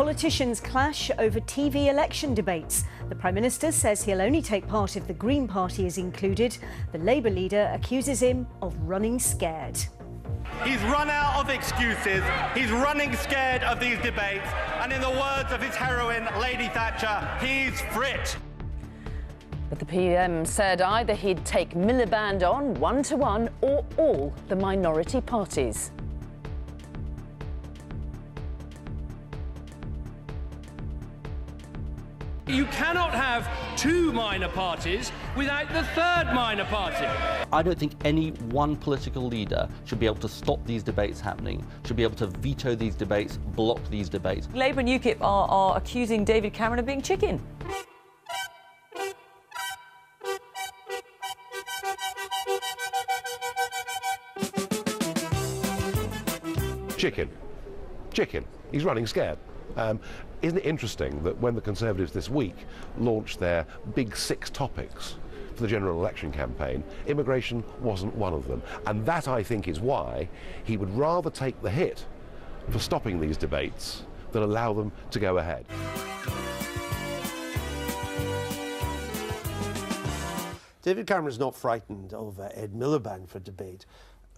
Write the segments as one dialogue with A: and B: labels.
A: Politicians clash over TV election debates. The Prime Minister says he'll only take part if the Green Party is included. The Labour leader accuses him of running scared.
B: He's run out of excuses. He's running scared of these debates. And in the words of his heroine, Lady Thatcher, he's frit.
C: But the PM said either he'd take Miliband on one-to-one or all the minority parties.
D: You cannot have two minor parties without the third minor party.
E: I don't think any one political leader should be able to stop these debates happening, should be able to veto these debates, block these debates.
C: Labour and UKIP are accusing David Cameron of being chicken.
F: Chicken. He's running scared. Isn't it interesting that when the Conservatives this week launched their big 6 topics for the general election campaign, immigration wasn't one of them. And that, I think, is why he would rather take the hit for stopping these debates than allow them to go ahead.
G: David Cameron's not frightened of Ed Miliband for debate.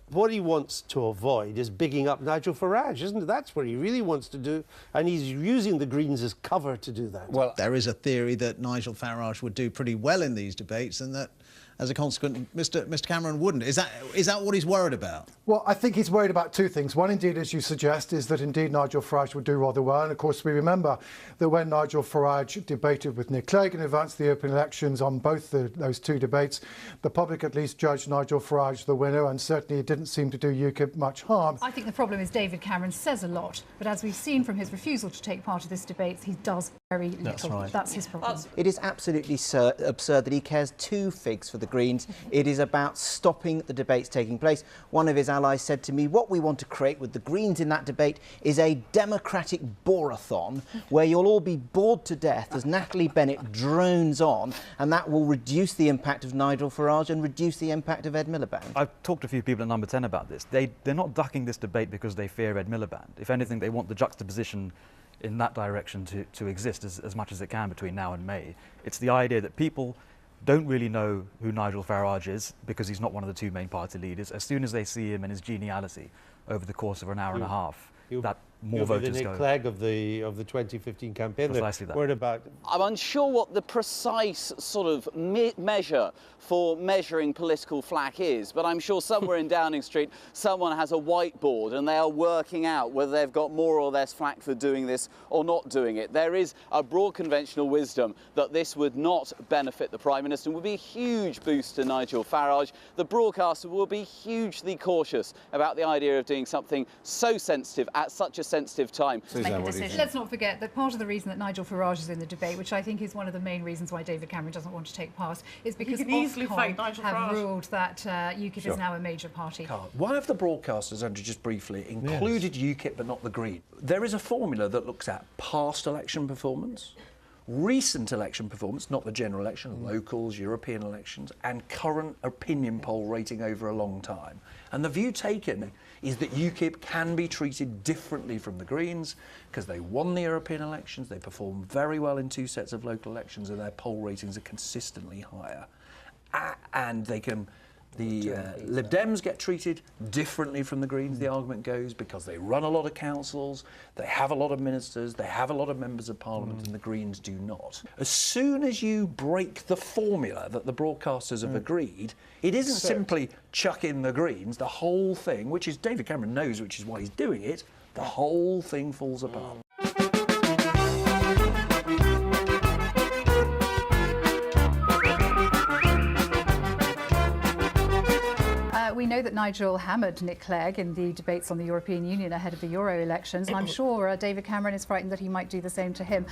G: What he wants to avoid is bigging up Nigel Farage, isn't it? That's what he really wants to do, and he's using the Greens as cover to do that.
H: Well, there is a theory that Nigel Farage would do pretty well in these debates and that, as a consequence, Mr Cameron wouldn't. Is that what he's worried about?
I: Well, I think he's worried about 2 things. One, indeed, as you suggest, is that indeed Nigel Farage would do rather well. And of course, we remember that when Nigel Farage debated with Nick Clegg in advance of the open elections on both those 2 debates, the public at least judged Nigel Farage the winner, and certainly it didn't seem to do UKIP much harm.
J: I think the problem is David Cameron says a lot, but as we've seen from his refusal to take part in this debate, he does very little.
H: That's right.
J: That's his problem.
K: It is absolutely absurd that he cares 2 figs for the Greens. It is about stopping the debates taking place. One of his allies said to me, what we want to create with the Greens in that debate is a democratic borathon where you'll all be bored to death as Natalie Bennett drones on, and that will reduce the impact of Nigel Farage and reduce the impact of Ed Miliband.
L: I've talked to a few people at Number 10 about this. They're not ducking this debate because they fear Ed Miliband. If anything, they want the juxtaposition in that direction to exist as much as it can between now and May. It's the idea that people don't really know who Nigel Farage is because he's not one of the 2 main party leaders. As soon as they see him and his geniality over the course of an hour and a half, that more voters go.
G: The Nick Clegg of the 2015 campaign.
L: Precisely that.
G: Worried about.
M: I'm unsure what the precise sort of measure for measuring political flack is, but I'm sure somewhere in Downing Street someone has a whiteboard and they are working out whether they've got more or less flack for doing this or not doing it. There is a broad conventional wisdom that this would not benefit the Prime Minister and would be a huge boost to Nigel Farage. The broadcaster will be hugely cautious about the idea of doing something so sensitive at such a sensitive time.
J: Let's not forget that part of the reason that Nigel Farage is in the debate, which I think is one of the main reasons why David Cameron doesn't want to take part, is because Ofcom have ruled that UKIP is now a major party.
N: Why have the broadcasters, Andrew, just briefly, included UKIP but not the Green? There is a formula that looks at past election performance, recent election performance, not the general election, locals, European elections, and current opinion poll rating over a long time. And the view taken is that UKIP can be treated differently from the Greens because they won the European elections, they performed very well in 2 sets of local elections, and their poll ratings are consistently higher. And they can, the Lib Dems get treated differently from the Greens, the argument goes, because they run a lot of councils, they have a lot of ministers, they have a lot of members of parliament, and the Greens do not. As soon as you break the formula that the broadcasters have agreed, it isn't simply chuck in the Greens, the whole thing, which is David Cameron knows, which is why he's doing it, the whole thing falls apart.
J: We know that Nigel hammered Nick Clegg in the debates on the European Union ahead of the Euro elections, and I'm sure David Cameron is frightened that he might do the same to him.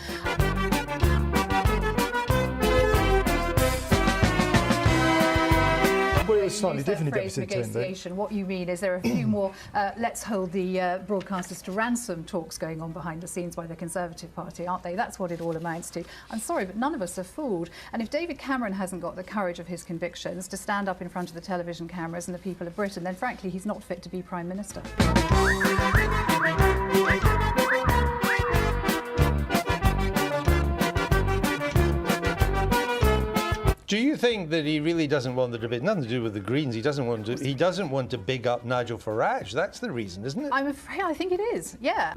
I: We're slightly different
J: negotiation. What you mean is there are a few more let's hold the broadcasters to ransom talks going on behind the scenes by the Conservative Party, aren't they? That's what it all amounts to. I'm sorry, but none of us are fooled. And if David Cameron hasn't got the courage of his convictions to stand up in front of the television cameras and the people of Britain, then frankly he's not fit to be Prime Minister.
G: think that he really doesn't want the debate. Nothing to do with the Greens. He doesn't want to. He doesn't want to big up Nigel Farage. That's the reason, isn't it?
J: I'm afraid I think it is. Yeah.